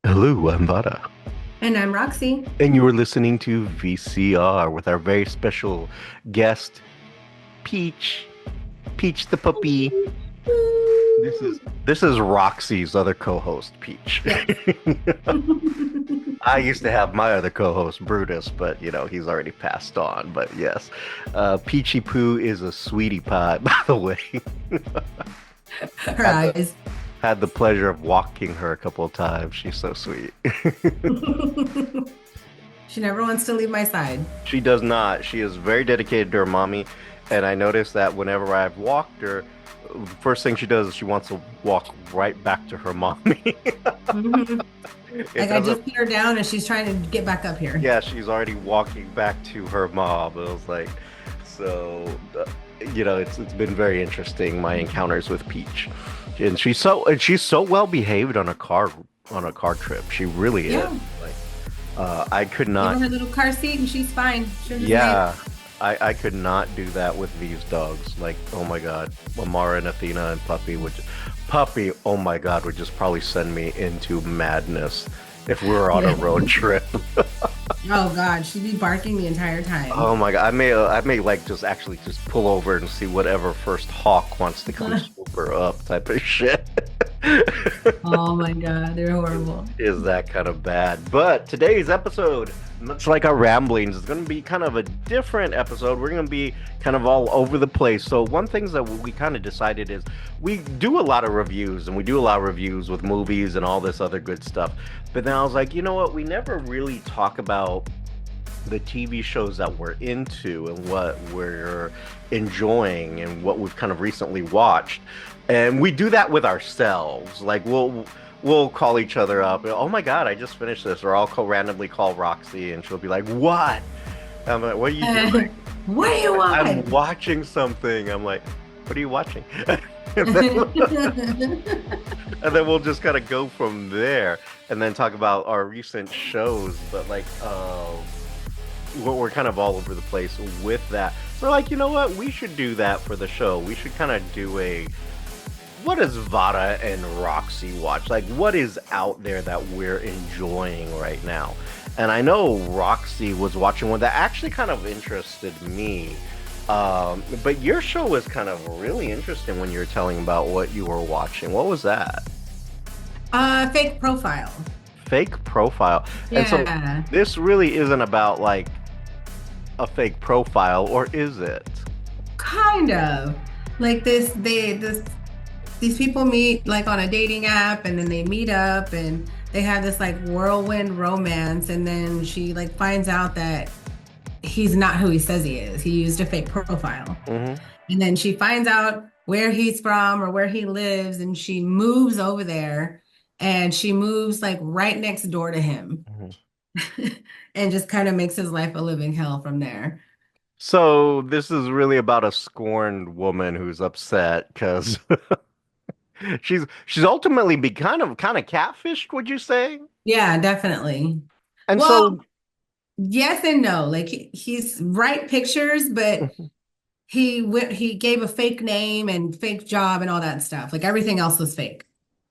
Hello, I'm Vara, And I'm Roxy. and you are listening to VCR with our very special guest, Peach. Peach the puppy. This is this is Roxy's other co-host, Peach. Yes. I used to have my other co-host, Brutus, but he's already passed on. But yes, Peachy Poo is a sweetie pie, by the way. Her Had the eyes. had the pleasure of walking her a couple of times. She's so sweet. She never wants to leave my side. She does not. She is very dedicated to her mommy, and I noticed that whenever I've walked her, the first thing she does is she wants to walk right back to her mommy. Mhm. It Like I doesn't. just put her down and she's trying to get back up here. Yeah, she's already walking back to her mom. It was like, so, it's been very interesting my encounters with Peach, and she's so well behaved on a car trip. She really is. Yeah. Like, I could Give her not. her little car seat and she's fine. She'll just lay. Yeah, I could not do that with these dogs. Like, oh my God, Amara and Athena and Puppy, oh my God, would just probably send me into madness if we were on a Yeah. road trip. Oh God, she'd be barking the entire time. Oh my God, I may like just actually just pull over and see whatever first hawk wants to come swoop her up type of shit. Oh my God, they're horrible. Is that kind of bad. But today's episode, much like our ramblings, is going to be kind of a different episode. We're going to be kind of all over the place. So one thing that we kind of decided is we do a lot of reviews, and we do a lot of reviews with movies and all this other good stuff. But then I was like, you know what? We never really talk about the TV shows that we're into and what we're enjoying and what we've kind of recently watched. And we do that with ourselves. Like we'll call each other up. Oh my God, I just finished this. Or I'll randomly call Roxy and she'll be like, "What?" I'm like, "What are you doing?" What do you I'm want? watching something. I'm like, "What are you watching?" and then, and then we'll just kind of go from there and then talk about our recent shows. But like, we're kind of all over the place with that. We're like, you know what? We should do that for the show. We should kind of do a what does Vara and Roxy watch? Like, what is out there that we're enjoying right now? And I know Roxy was watching one that actually kind of interested me. But your show was kind of really interesting when you were telling about what you were watching. What was that? Fake profile. Fake profile. And so Yeah, this really isn't about like a fake profile, or is it? kind of. Like these people meet like on a dating app and then they meet up and they have this like whirlwind romance and then she like finds out that he's not who he says he is. He used a fake profile. Hmm. And then she finds out where he's from or where he lives and she moves over there and she moves like right next door to him and just kind of makes his life a living hell from there. So this is really about a scorned woman who's upset because she's ultimately be kind of catfished, would you say? Yeah, definitely. And Well, so yes and no. Like he's right pictures, but he gave a fake name and fake job and all that stuff. Like everything else was fake.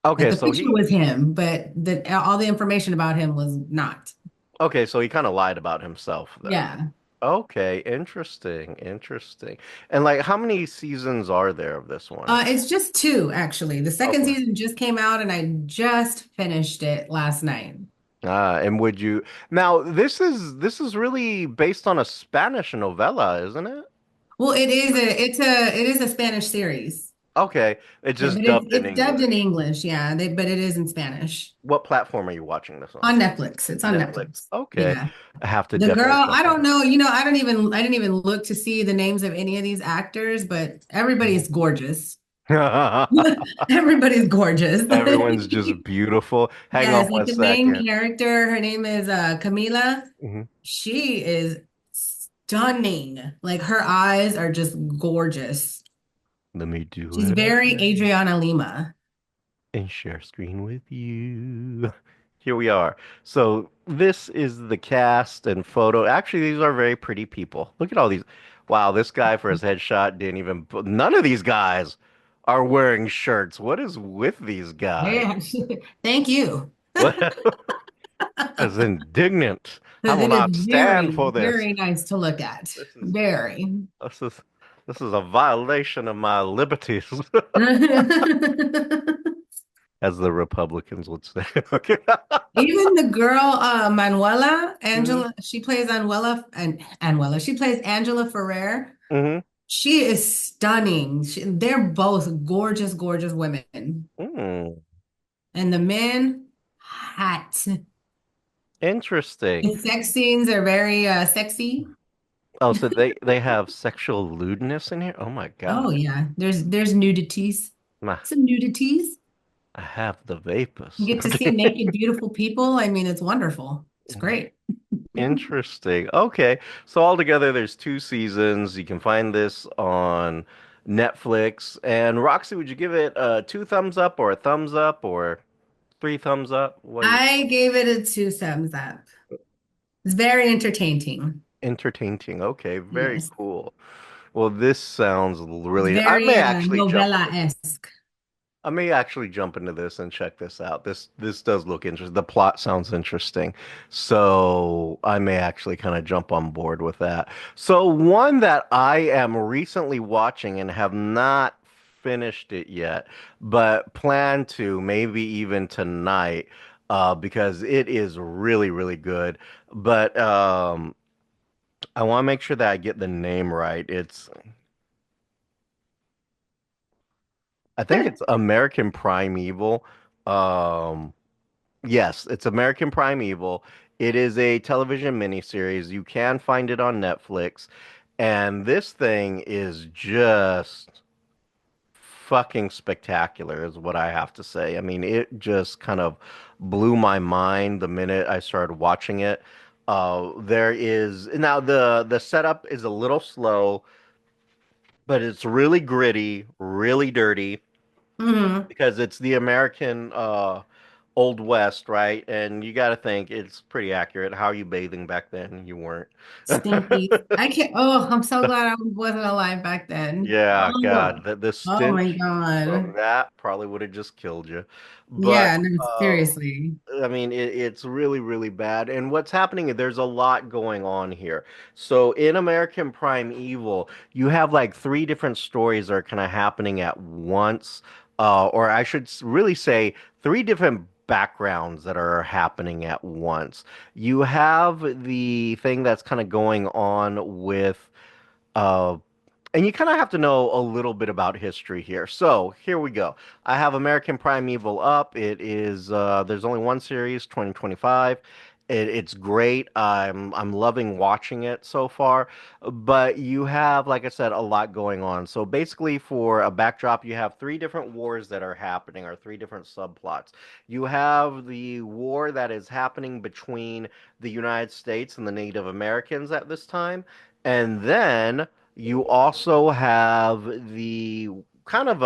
Like okay, the so picture he was him, but the all the information about him was not. okay, so he kind of lied about himself then. Yeah. Okay, interesting, interesting. And like how many seasons are there of this one? It's just two, actually. The second Okay. season just came out and I just finished it last night. And would you now this is really based on a Spanish novella, isn't it? Well, it is a Spanish series. Okay, it's Yeah, just but dubbed in it's dubbed in English. English, yeah. But it is in Spanish. What platform are you watching this on? On Netflix. It's on Netflix. Netflix. Okay. Yeah. I have to The girl, definitely I jump don't on. know, I didn't even look to see the names of any of these actors, but everybody's gorgeous. Everybody's gorgeous. Everyone's just beautiful. Hang on Yes, like one the main second. character, her name is Camila. Mhm. She is stunning. Like her eyes are just gorgeous. Let me do She's it very again Adriana Lima. and share screen with you. Here we are. So this is the cast and photo. Actually, these are very pretty people. Look at all these. Wow, this guy for his headshot didn't even put, none of these guys are wearing shirts. What is with these guys? Yeah. Thank you. As indignant. I Because will it is not stand very, for this. very nice to look at. This is Very. this is this is a violation of my liberties, as the Republicans would say. Okay. Even the girl, Manuela, hmm Angela, she plays Anuela, she plays Angela Ferrer. hmm She is stunning. They're both gorgeous, gorgeous women. Mm. And the men, hot. Interesting. The sex scenes are very sexy. Oh, so they have sexual lewdness in here? Oh my Oh God. yeah, there's nudities. Nah, Some nudities. I have the You vapors. get to see naked, beautiful people. I mean, it's wonderful. It's great. Interesting. Okay. So altogether there's two seasons. You can find this on Netflix. And Roxy, would you give it two thumbs up or a thumbs up or three thumbs up? What do you I gave it a two thumbs up. It's very entertaining. entertaining? Okay, very Yes. cool. Well, this sounds It's really I very may actually jump into novella-esque. I may actually jump into this and check this out. This does look interesting. The plot sounds interesting. So I may actually kind of jump on board with that. So one that I am recently watching and have not finished it yet, but plan to maybe even tonight, because it is really, really good. But I want to make sure that I get the name right. I think it's American Primeval. Um, Yes, it's American Primeval. It is a television miniseries. You can find it on Netflix. And this thing is just fucking spectacular, is what I have to say. I mean, it just kind of blew my mind the minute I started watching it. There is now the setup is a little slow, but it's really gritty, really dirty Hmm. because it's the American Old West, right? And you got to think it's pretty accurate. How are you bathing back then? You weren't. Stinky. I can't. Oh, I'm so glad I wasn't alive back then. Yeah, Oh, God, the oh my stench from God. that probably would have just killed you. But Yeah, no, seriously. I mean, it's really, really bad. And what's happening is there's a lot going on here. So in American Primeval, you have like three different stories that are kind of happening at once. Or I should really say three different backgrounds that are happening at once. You have the thing that's kind of going on with uh, and you kind of have to know a little bit about history here. So here we go. I have American Primeval up. It is there's only one series, 2025. It's great. I'm loving watching it so far. But you have, like I said, a lot going on. So basically, for a backdrop, you have three different wars that are happening, or three different subplots. You have the war that is happening between the United States and the Native Americans at this time, and then you also have the kind of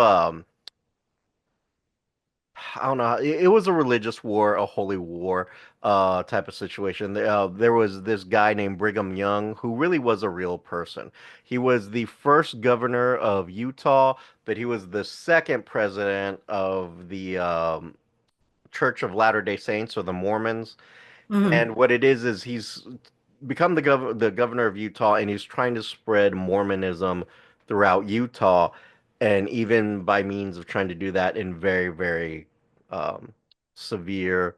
I don't know. It was a religious war, a holy war, type of situation. There was this guy named Brigham Young who really was a real person. He was the first governor of Utah, but he was the second president of the Church of Latter-day Saints or the Mormons. Hmm. And what it is he's become the governor of Utah, and he's trying to spread Mormonism throughout Utah, and even by means of trying to do that in very, very um, severe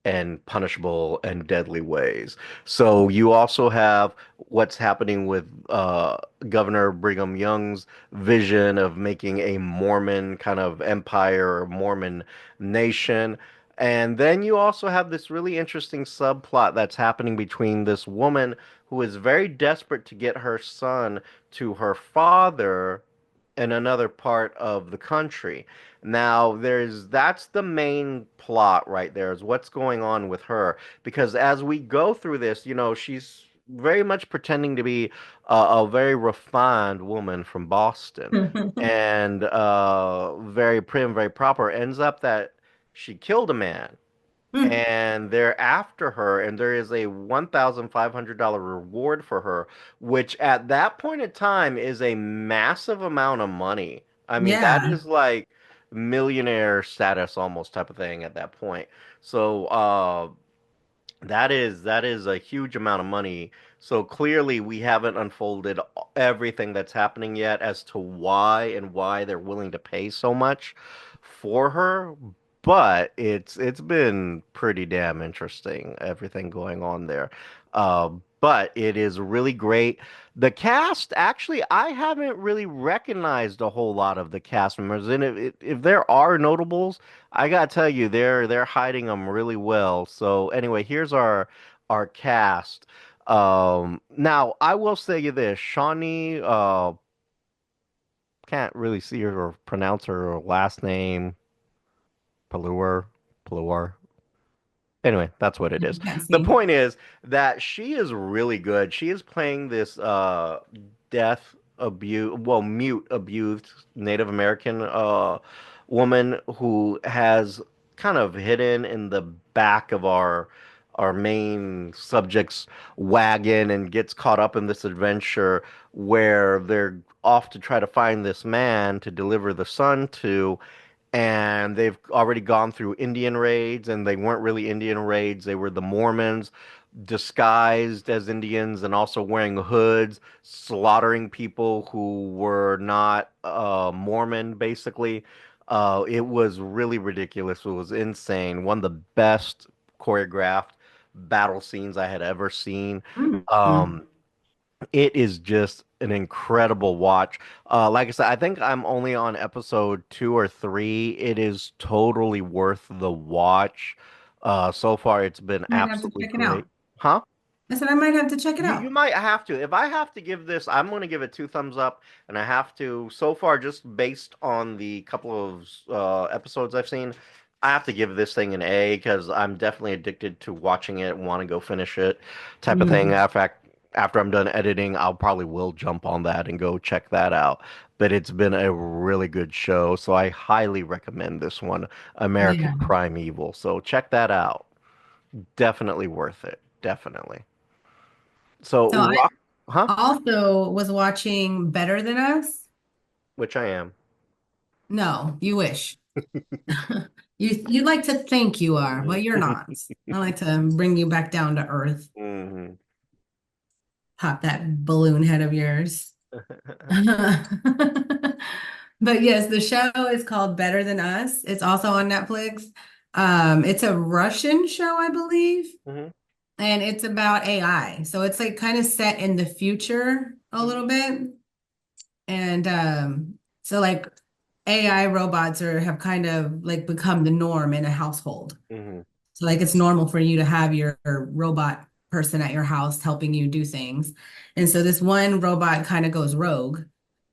and punishable and deadly ways. So you also have what's happening with Governor Brigham Young's vision of making a Mormon kind of empire or Mormon nation. And then you also have this really interesting subplot that's happening between this woman who is very desperate to get her son to her father in another part of the country. Now, that's the main plot right there, is what's going on with her. Because as we go through this, she's very much pretending to be a very refined woman from Boston and very prim, very proper. Ends up that she killed a man and they're after her, and there is a $1,500 reward for her, which at that point in time is a massive amount of money. I mean, that Yeah. is like millionaire status almost type of thing at that point. So that is a huge amount of money. So clearly we haven't unfolded everything that's happening yet as to why they're willing to pay so much for her. But it's been pretty damn interesting, everything going on there. But it is really great. The cast, actually, I haven't really recognized a whole lot of the cast members. And if there are notables, I gotta tell you, they're hiding them really well. So anyway, here's our cast. Now I will say you this, Shawnee, can't really see her or pronounce her last name, Palur, Palur. Anyway, that's what it is. Can't The see. point is that she is really good. She is playing this deaf abuse, well, mute abused Native American woman who has kind of hidden in the back of our main subject's wagon and gets caught up in this adventure where they're off to try to find this man to deliver the son to, and they've already gone through Indian raids, and they weren't really Indian raids. They were the Mormons disguised as Indians and also wearing hoods, slaughtering people who were not Mormon, basically. It was really ridiculous. It was insane. One of the best choreographed battle scenes I had ever seen. Mm. Um, it is just an incredible watch. Like I said, I think I'm only on episode 2 or 3. It is totally worth the watch. So far, it's been Might have to absolutely check it great. out. Huh? I said I might have to check it You out. might have to. If I have to give this, I'm going to give it 2 thumbs up, and I have to. So far, just based on the couple of episodes I've seen, I have to give this thing an A because I'm definitely addicted to watching it and want to go finish it, type of thing. Mm. After I'm done editing, I'll probably will jump on that and go check that out. But it's been a really good show, so I highly recommend this one, American Yeah. Primeval. So check that out. Definitely worth it. Definitely. So, So I huh? also was watching Better Than Us. Which I am. No, you wish. You like to think you are, but you're not. I like to bring you back down to earth. Hmm. Pop that balloon head of yours. But yes, the show is called Better Than Us. It's also on Netflix. It's a Russian show, I believe, Hmm. and it's about AI. So it's like kind of set in the future a little bit. And so like AI robots are have kind of like become the norm in a household. Hmm. So like it's normal for you to have your robot person at your house helping you do things. And so this one robot kind of goes rogue.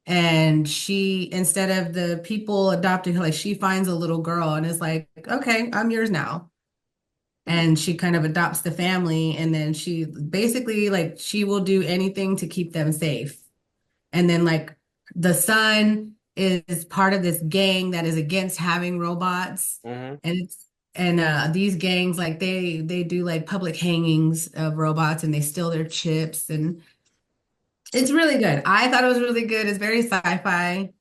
And she, instead of the people adopting her, like she finds a little girl and is like, okay, I'm yours now. And she kind of adopts the family. And then she basically like she will do anything to keep them safe. And then like the son is part of this gang that is against having robots. Hmm. And it's and these gangs like they do like public hangings of robots and they steal their chips and it's really good. I thought it was really good. It's very sci-fi.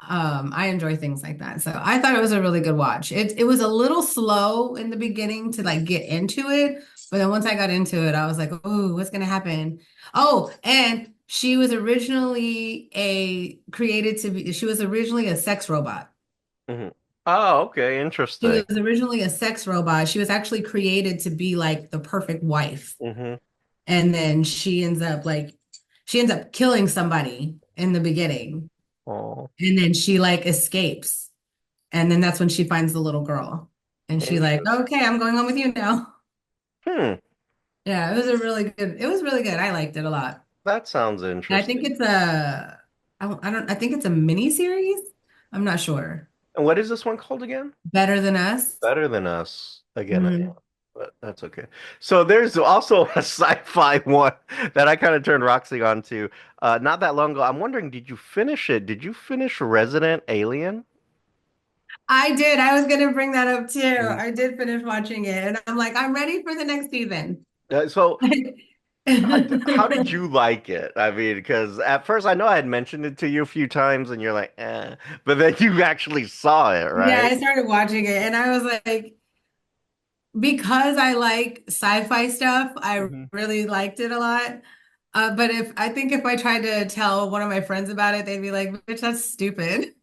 I enjoy things like that. So I thought it was a really good watch. It was a little slow in the beginning to like get into it, but then once I got into it, I was like, "Oh, what's gonna happen?" Oh, and she was originally a created to be. She was originally a sex robot. Hmm. Oh, okay, She interesting. was originally a sex robot. She was actually created to be like the perfect wife, Hmm. and then she ends up killing somebody in the beginning, Oh, and then she like escapes. And then that's when she finds the little girl. And she like, interesting. okay, I'm going home with you now. Hmm. Yeah, it was really good. I liked it a lot. That sounds And I think interesting. I think it's a mini series. I'm not sure. And what is this one called again? Better Than Us. Better Than Us. Again, I am. Mhm. But that's okay. So there's also a sci-fi one that I kind of turned Roxy on to not that long ago. I'm wondering, did you finish it? Did you finish Resident Alien? I did. I was gonna bring that up too. Mhm. I did finish watching it, and I'm like, I'm ready for the next season. So How did you like it? I mean, because at first I know I had mentioned it to you a few times, and you're like, eh, but then you actually saw it, Yeah, right? I started watching it and I was like, because I like sci-fi stuff, I Mhm. really liked it a lot. But if I tried to tell one of my friends about it, they'd be like, "Bitch, that's stupid."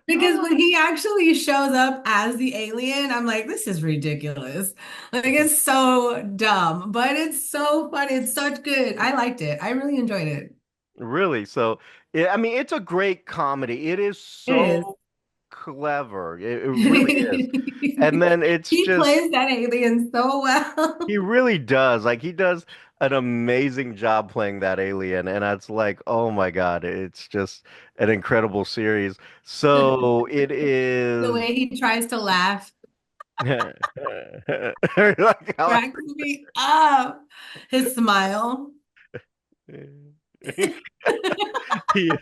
Because when he actually shows up as the alien, I'm like, this is ridiculous. Like it's so dumb, but it's so funny. It's such good. I liked it. I really enjoyed it. Really? So, yeah, I mean, it's a great comedy. It is It is. so clever. It really is. And then it's He just plays that alien so he well. really does. Like he does an amazing job playing that alien, and it's like, oh my God, it's just an incredible series. So it The is way he tries to laugh like how cracks me up. His smile. he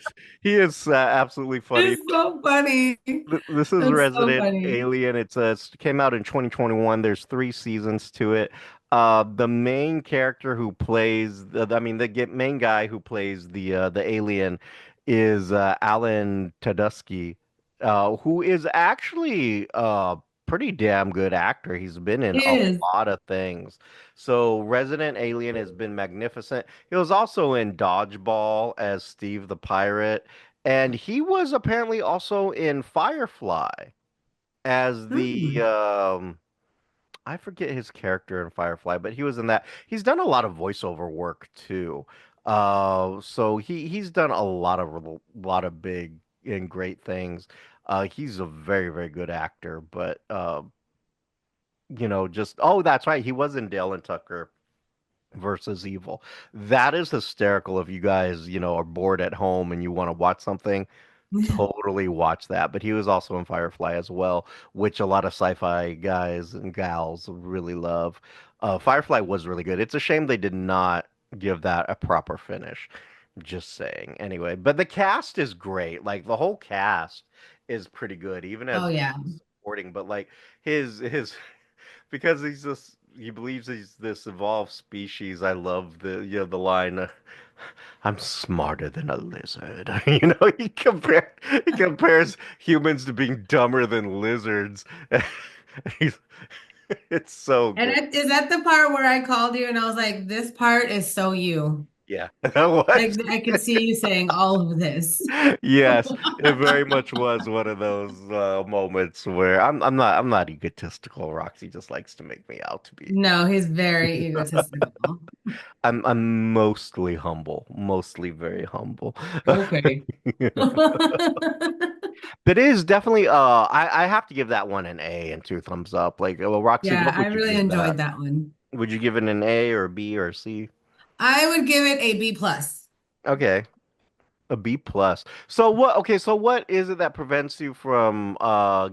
is absolutely funny. It's so funny. This is It's so Resident funny. Alien. It came out in 2021. There's three seasons to it. The main character who plays, I mean, main guy who plays the alien is Alan Tudyk, who is actually a pretty damn good actor. He's been in It a is. lot of things. So Resident Alien has been magnificent. He was also in Dodgeball as Steve the Pirate. And he was apparently also in Firefly as the Hmm. I forget his character in Firefly, but he was in that. He's done a lot of voiceover work too. So he's done a lot of big and great things. He's a very, very good actor, but just oh, that's right. He was in Dale and Tucker versus Evil. That is hysterical if you guys, are bored at home and you want to watch something. Totally watch that. But he was also in Firefly as well, which a lot of sci-fi guys and gals really love. Firefly was really good. It's a shame they did not give that a proper finish. Just saying. Anyway, but the cast is great. Like the whole cast is pretty good, even Oh as yeah. supporting. But like his because he believes he's this evolved species. I love the line. I'm smarter than a lizard. He compares humans to being dumber than lizards. He's, it's so And good. is that the part where I called you and I was like, this part is so you. Yeah, that was. Like I could see you saying all of this. Yes, it very much was one of those moments where I'm not egotistical. Roxy just likes to make me out to be. No, he's very egotistical. I'm mostly humble, mostly very humble. Okay. But it is definitely I have to give that one an A and two thumbs up. Like, well, Roxy, Yeah, what I would you really give enjoyed that? that one. Would you give it an A or a B or a C? I would give it a B plus. Okay, a B plus. So what? Okay, so what is it that prevents you from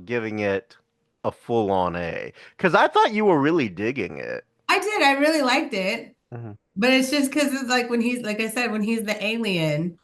giving it a full on A? Because I thought you were really digging it. I did. I really liked it. Mhm. But it's just because it's like when he's, like I said, when he's the alien,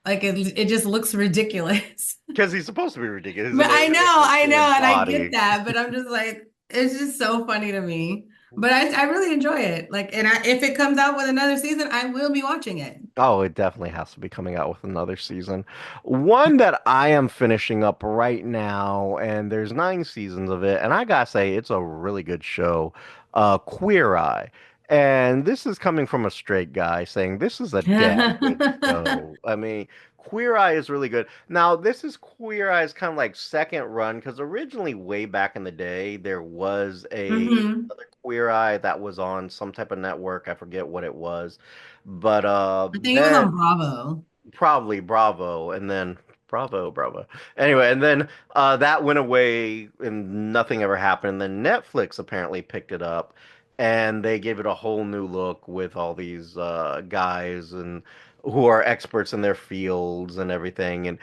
like it just looks ridiculous. Because he's supposed to be ridiculous. He's But an alien with a I human know, and I get body. that, but I'm just like, it's just so funny to me. But I really enjoy it. Like, and if it comes out with another season, I will be watching it. Oh, it definitely has to be coming out with another season. One that I am finishing up right now, and there's nine seasons of it, and I gotta say, it's a really good show. Queer Eye. And this is coming from a straight guy saying this is a damn good show. I mean, Queer Eye is really good. Now, this is Queer Eye's kind of like second run, because originally, way back in the day, there was a Hmm. other Queer Eye that was on some type of network. I forget what it was. But I think it was then on Bravo. probably Bravo, and then Bravo. Anyway, and then that went away, and nothing ever happened. And then Netflix apparently picked it up, and they gave it a whole new look with all these guys and who are experts in their fields and everything. And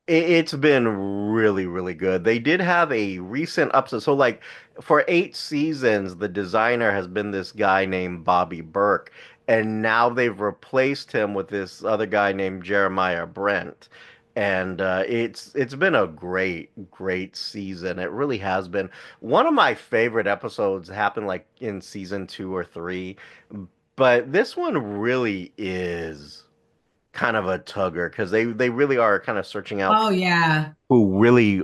it's been really, really good. They did have a recent episode. So, like, for 8 seasons, the designer has been this guy named Bobby Burke, and now they've replaced him with this other guy named Jeremiah Brent. and it's been a great season. It really has been. One of my favorite episodes happened like in season 2 or 3, but this one really is kind of a tugger because they really are kind of searching out Oh yeah. who really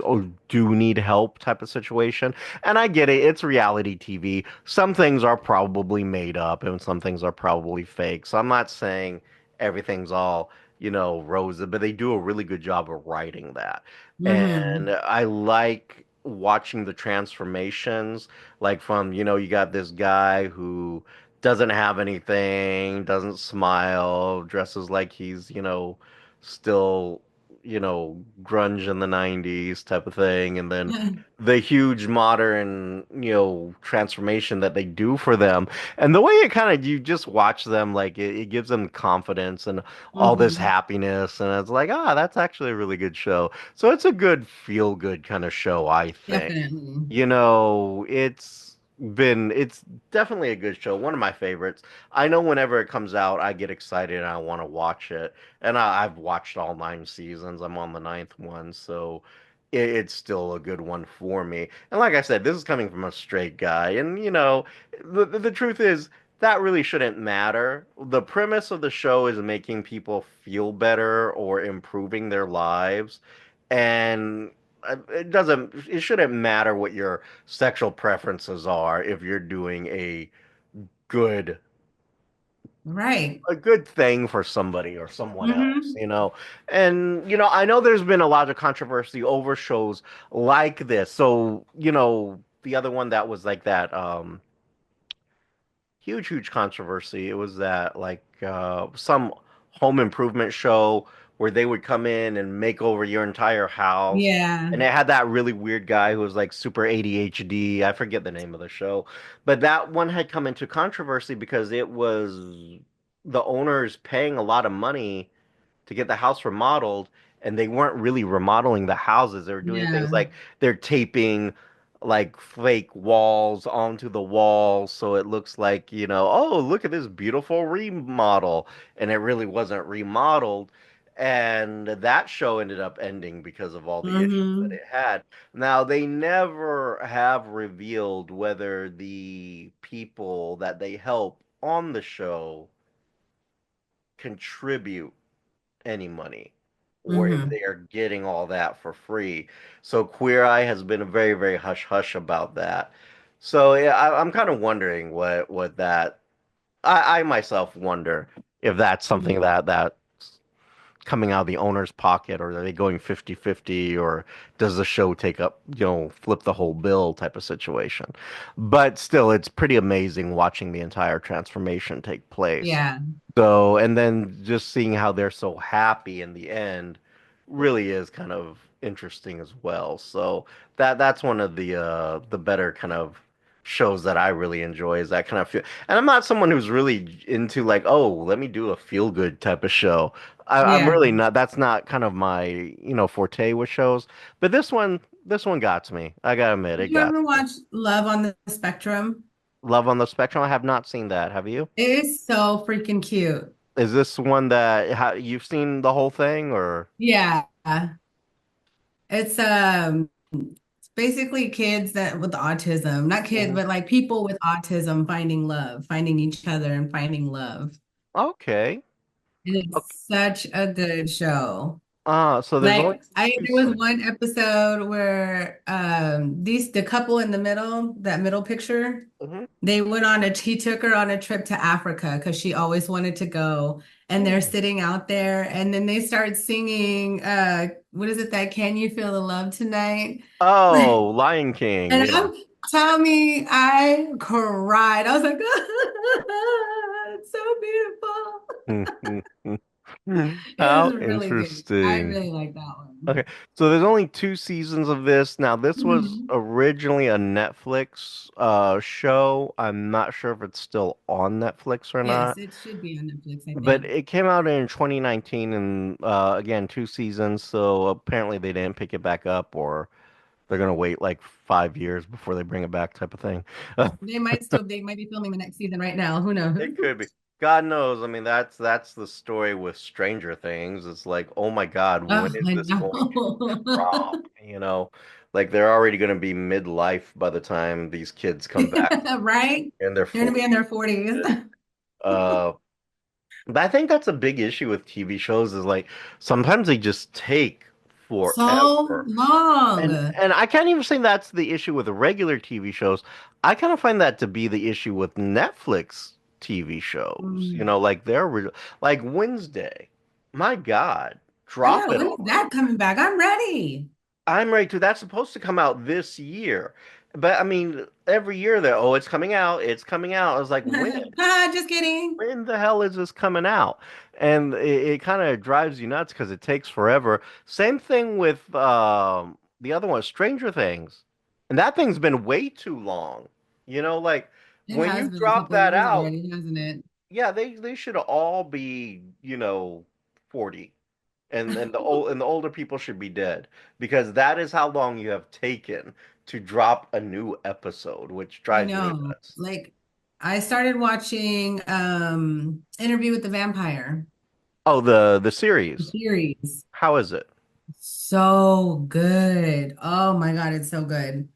do need help type of situation. And I get it, it's reality TV. Some things are probably made up and some things are probably fake. So I'm not saying everything's all, rosy, but they do a really good job of writing that. Hmm. And I like watching the transformations, like from, you got this guy who doesn't have anything, doesn't smile, dresses like he's, still grunge in the 90s type of thing. And then the huge modern, transformation that they do for them. And the way it kind of, you just watch them, like it gives them confidence and all this Hmm. happiness. And it's like, that's actually a really good show. So it's a good feel good kind of show, I think. Definitely. It's definitely a good show. One of my favorites. I know whenever it comes out, I get excited and I want to watch it. And I've watched all 9 seasons. I'm on the ninth one, so it's still a good one for me. And like I said, this is coming from a straight guy. And the truth is that really shouldn't matter. The premise of the show is making people feel better or improving their lives. And it shouldn't matter what your sexual preferences are if you're doing good Right. a good thing for somebody or someone else, Hmm. And I know there's been a lot of controversy over shows like this. So, the other one that was like that huge controversy. It was that like some home improvement show where they would come in and make over your entire house. Yeah. And it had that really weird guy who was like super ADHD. I forget the name of the show. But that one had come into controversy because it was the owners paying a lot of money to get the house remodeled, and they weren't really remodeling the houses. They were doing things Yeah. like they're taping like fake walls onto the walls so it looks like, oh, look at this beautiful remodel, and it really wasn't remodeled. And that show ended up ending because of all the issues that Hmm. it had. Now, they never have revealed whether the people that they help on the show contribute any money or if Hmm. they are getting all that for free. So Queer Eye has been very, very hush hush about that. So yeah, I'm kind of wondering what that I myself wonder if that's something that's coming out of the owner's pocket, or are they going 50-50, or does the show take up, flip the whole bill type of situation. But still, it's pretty amazing watching the entire transformation take place. Yeah. So, and then just seeing how they're so happy in the end really is kind of interesting as well. So that's one of the better kind of shows that I really enjoy, is that kind of feel. And I'm not someone who's really into like, oh, let me do a feel good type of show. I'm Yeah. really not. That's not kind of my, forte with shows. But this one got to me. I gotta admit, Did it you got ever to me. watch Love on the Spectrum? Love on the Spectrum. I have not seen that. Have you? It is so freaking cute. Is this one that you've seen the whole thing, or? Yeah. It's basically kids that with autism, not kids, Mhm. but like people with autism finding love, finding each other and finding love. Okay. And Okay. it's such a good show. So there's only Like two there was seasons. one episode where the couple in the middle, that middle picture, Hmm. they went on he took her on a trip to Africa because she always wanted to go. And they're sitting out there and then they start singing what is it, that Can You Feel the Love Tonight? Oh, Lion King. And Yeah. I'm Tommy, I cried. I was like, it's so beautiful. It was How really good. I interesting. really like that one. Okay, so there's only 2 seasons of this. Now, this was Mhm. originally a Netflix show. I'm not sure if it's still on Netflix or Yes, not, it should be on Netflix, I but think. it came out in 2019, and again, 2 seasons. So apparently they didn't pick it back up, or they're gonna wait like 5 years before they bring it back, type of thing. They might be filming the next season right now. Who knows? It could be. God knows. I mean, that's the story with Stranger Things. It's like, oh my God, when Oh, is I this going to know. drop? Like they're already going to be midlife by the time these kids come back Right? in their They're gonna be in 40s. their 40s. Uh, but I think that's a big issue with TV shows is like sometimes they just take So forever. And long. and I can't even say that's the issue with regular TV shows. I kind of find that to be the issue with Netflix TV shows. Mm. Like like Wednesday. My God, I drop know. it When is already. that coming back? I'm ready. I'm ready to. That's supposed to come out this year. But I mean, every year they're, oh, it's coming out, it's coming out. I was like, when? Just kidding. When the hell is this coming out? And it kind of drives you nuts because it takes forever. Same thing with the other one, Stranger Things. And that thing's been way too long. Like It when has you been a drop couple that years out, already, hasn't it? yeah, they should all be, 40. And the older people should be dead because that is how long you have taken to drop a new episode, which I drives me know. nuts. Like I started watching Interview with the Vampire, Oh, the the series. series. How is it? So good. Oh my God, it's so good.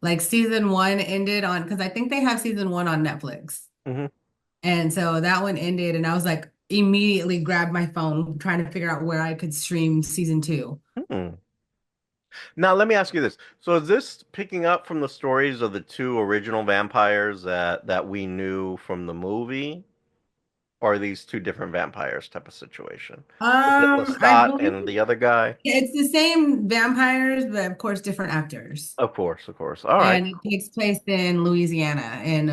Like season one ended on, because I think they have season one on Netflix. Hmm. And so that one ended, and I was like, immediately grabbed my phone trying to figure out where I could stream season two. Hmm. Now, let me ask you this. So, is this picking up from the stories of the two original vampires that we knew from the movie, or are these two different vampires type of situation? Is it I Lestat believe and the other guy? it's the same vampires, but of course different actors. Of course, of course. All right. And it takes place in Louisiana in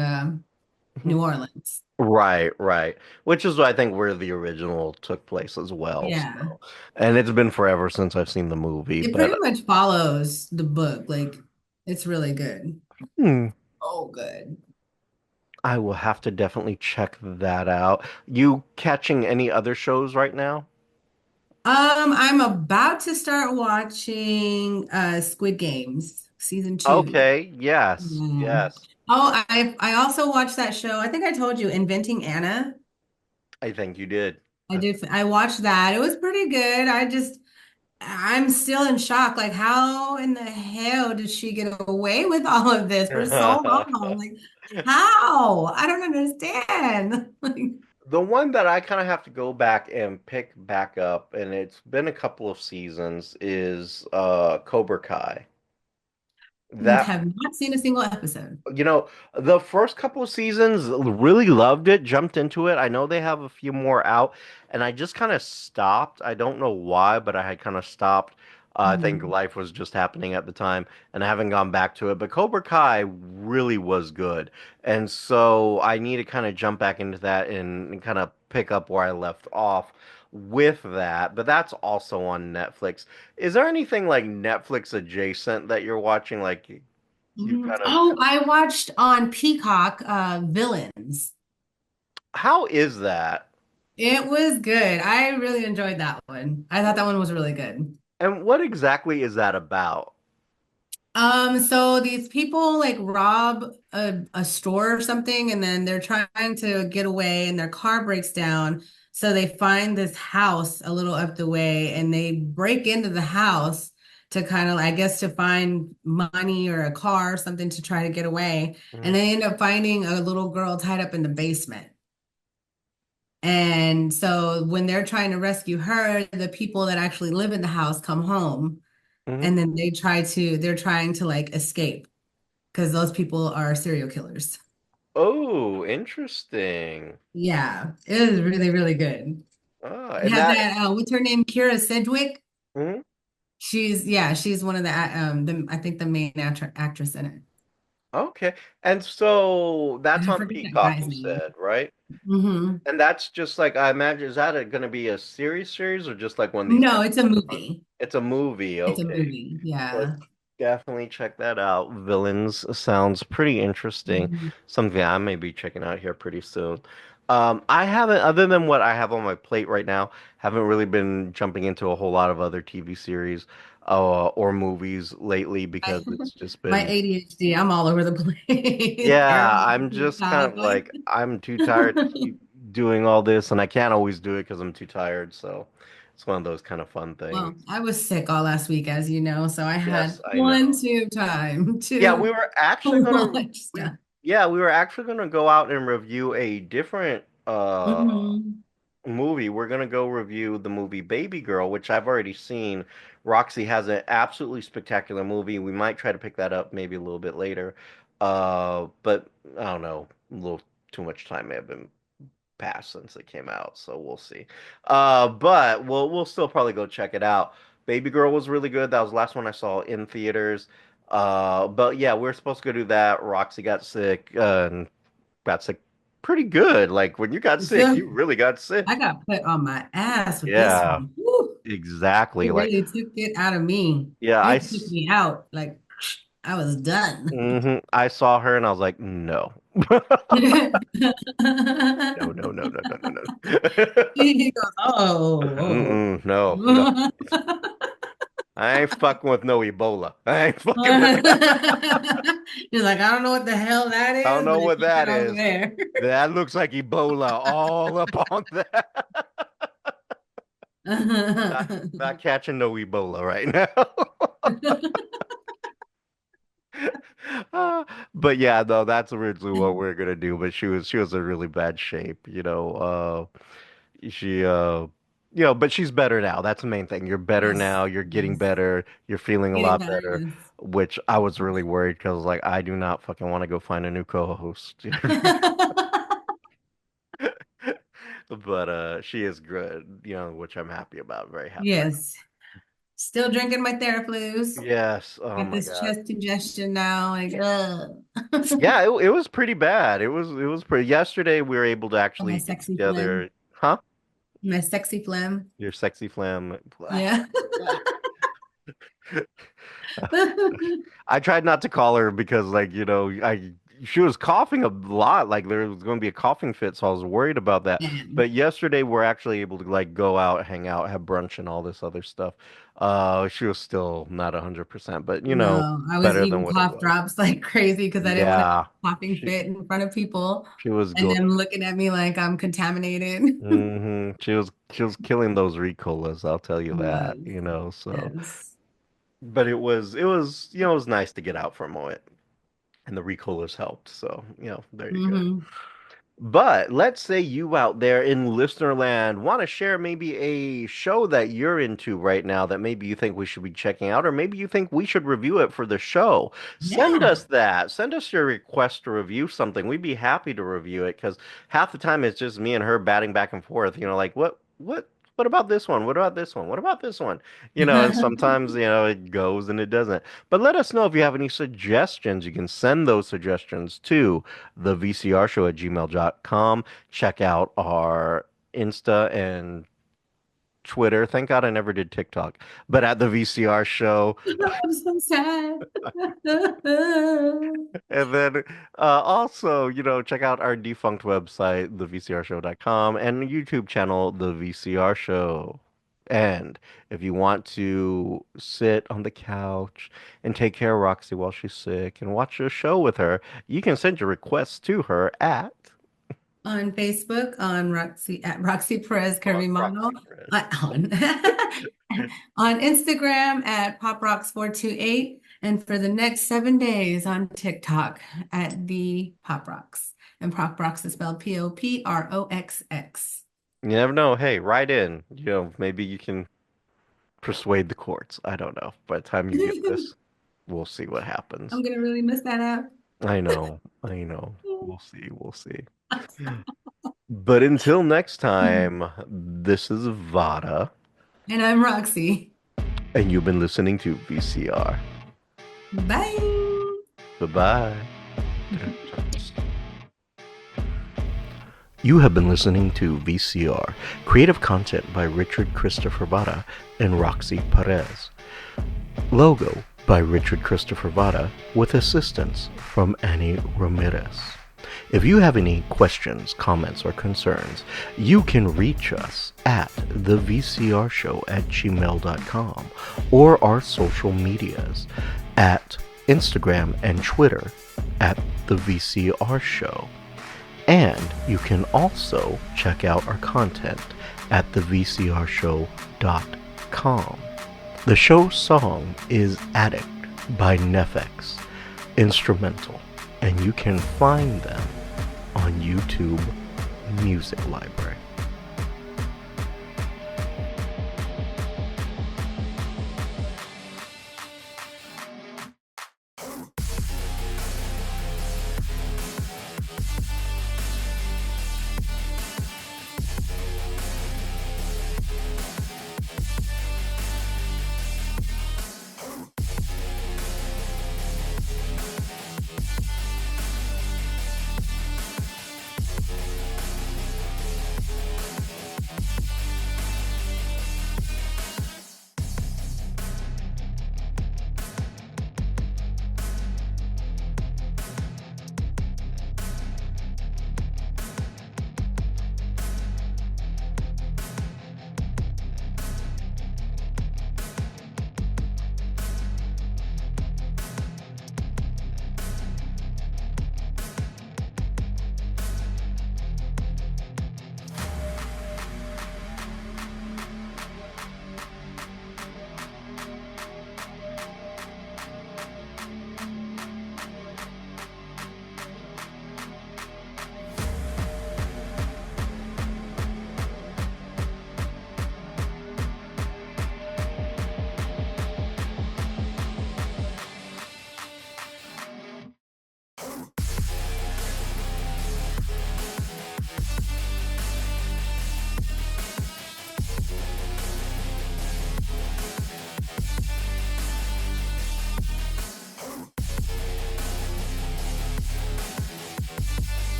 Mhm. New Orleans. Right, right. Which is, I think, where the original took place as well. Yeah. So, and it's been forever since I've seen the movie, It pretty but much follows the book. Like it's really good. hmm, Oh, good. I will have to definitely check that out. You catching any other shows right now? I'm about to start watching Squid Games season two. Okay, yes, Yeah. yes. Oh, I also watched that show. I think I told you, Inventing Anna. I think you did. I did. I watched that. It was pretty good. I'm still in shock. Like, how in the hell did she get away with all of this for so long? Like, how? I don't understand. Like, The one that I kind of have to go back and pick back up, and it's been a couple of seasons, is Cobra Kai. That have not seen a single episode. You know, the first couple of seasons really loved it, jumped into it. I know they have a few more out, and I just kind of stopped. I don't know why, but I had kind of stopped. I think Mhm. life was just happening at the time, and I haven't gone back to it. But Cobra Kai really was good, and so I need to kind of jump back into that and kind of pick up where I left off with that. But that's also on Netflix. Is there anything like Netflix adjacent that you're watching? Like you Mhm. kind of Oh, I watched on Peacock, Villains. How is that? It was good. I really enjoyed that one. I thought that one was really good. And what exactly is that about? So these people like rob a store or something, and then they're trying to get away, and their car breaks down. So they find this house a little up the way, and they break into the house to kind of, I guess, to find money or a car or something to try to get away. And Mhm. they end up finding a little girl tied up in the basement. And so when they're trying to rescue her, the people that actually live in the house come home, Mhm. and then they're trying to like escape because those people are serial killers. Oh, interesting. Yeah, it is really, really good. It And has that. that, what's her name? Kira Sedgwick. Mhm. She's one of I think the main actress in it. Okay. And so And that's I on forget that Peacock, guy's you name. said, right? Hmm. And that's just like I imagine, is that going to be a series or just like one of these No, it's a episodes? movie. It's a movie. It's a Okay. movie. Let's Yeah. definitely check that out. Villains sounds pretty interesting. Mhm. Something I may be checking out here pretty soon. I haven't, other than what I have on my plate right now, haven't really been jumping into a whole lot of other TV series or movies lately because it's just My been, ADHD, I'm all over the place. yeah, Everything I'm on just kind top. of like, I'm too tired to keep doing all this, and I can't always do it because I'm too tired. So it's one of those kind of fun things. Well, I was sick all last week, as you know, so I Yes, had I know. plenty of time Yeah, to watch we stuff. yeah, we were actually gonna go out and review a different Hmm. movie. We're gonna go review the movie Baby Girl, which I've already seen. Roxy has an absolutely spectacular movie. We might try to pick that up maybe a little bit later. But I don't know, a little too much time may have been passed since it came out, so we'll see. But we'll still probably go check it out. Baby Girl was really good. That was the last one I saw in theaters. But yeah, we are supposed to go do that. Roxy got sick, and got sick pretty good. Like when you got sick, you really got I sick. got put on my ass with this Yeah, one. Woo, exactly. it Like really took it out of me. yeah, It took me out. Like I was done. I saw her and I was like, no. No, no, no, no, no, no, no. He goes, oh, Mm-mm, no, no. oh. I ain't fucking with no Ebola. I ain't fucking with that. He's like, I don't know what the hell that I don't is, know but what it's something that over is. there. That looks like Ebola all up on that. Not catching no Ebola right now. But yeah, no, that's originally what we are gonna do. But she was in really bad shape, you know. She but she's better now. That's the main thing. You're better Yes, now. You're getting yes. better. You're feeling a Getting lot better, better, yes. which I was really worried because like I do not fucking want to go find a new co-host. But she is good, which I'm happy about. Very happy. Yes. Still drinking my Theraflus. Yes. Oh Got my this God. chest congestion now. Like, ugh. Yeah, it was pretty bad. It was pretty. Yesterday we were able to Oh, my actually get sexy phlegm. together. Huh? My sexy phlegm. Your sexy flam. Yeah. I tried not to call her because, like, she was coughing a lot. Like, there was going to be a coughing fit, so I was worried about that. Man. But yesterday, we're actually able to like go out, hang out, have brunch, and all this other stuff. She was still not 100%, but No, I was better than eating what it cough was. drops like crazy because I didn't want to Yeah, coughing she fit in front of people she was and good. them looking at me like I'm contaminated. She was killing those Ricolas, I'll tell you that. Was. So. Yes. But it was nice to get out for a moment, and the Ricolas helped. So, there you go. Hmm. But let's say you out there in listener land want to share maybe a show that you're into right now that maybe you think we should be checking out, or maybe you think we should review it for the show. Send Yeah. us that. Send us your request to review something. We'd be happy to review it because half the time it's just me and her batting back and forth. Like what about this one? What about this one? What about this one? And sometimes, it goes and it doesn't. But let us know if you have any suggestions. You can send those suggestions to the VCR Show at gmail.com. Check out our Insta and Twitter. Thank God I never did TikTok, but at the VCR Show. I'm so sad. And then also, check out our defunct website, thevcrshow.com, and YouTube channel, The VCR Show. And if you want to sit on the couch and take care of Roxy while she's sick and watch a show with her, you can send your requests to her at On Facebook, on Roxy at Roxy Perez on Curvy Model, Roxy Perez. on on Instagram at PopRocks428, and for the next 7 days on TikTok at the Pop Rocks. And Pop Rocks is spelled POPROXX. You never know. Hey, write in. Maybe you can persuade the courts. I don't know. By the time you get this, we'll see what happens. I'm gonna really miss that out. I know. I know. We'll see. We'll see. But until next time, this is Vada, And I'm Roxy. and you've been listening to VCR. Bye. Bye-bye. You have been listening to VCR, creative content by Richard Christopher Vada and Roxy Perez. Logo by Richard Christopher Vada with assistance from Annie Ramirez. If you have any questions, comments, or concerns, you can reach us at thevcrshow@gmail.com or our social medias at Instagram and Twitter at the VCR Show. And you can also check out our content at thevcrshow.com. The show's song is Addict by Nefex, instrumental, and you can find them on YouTube Music Library.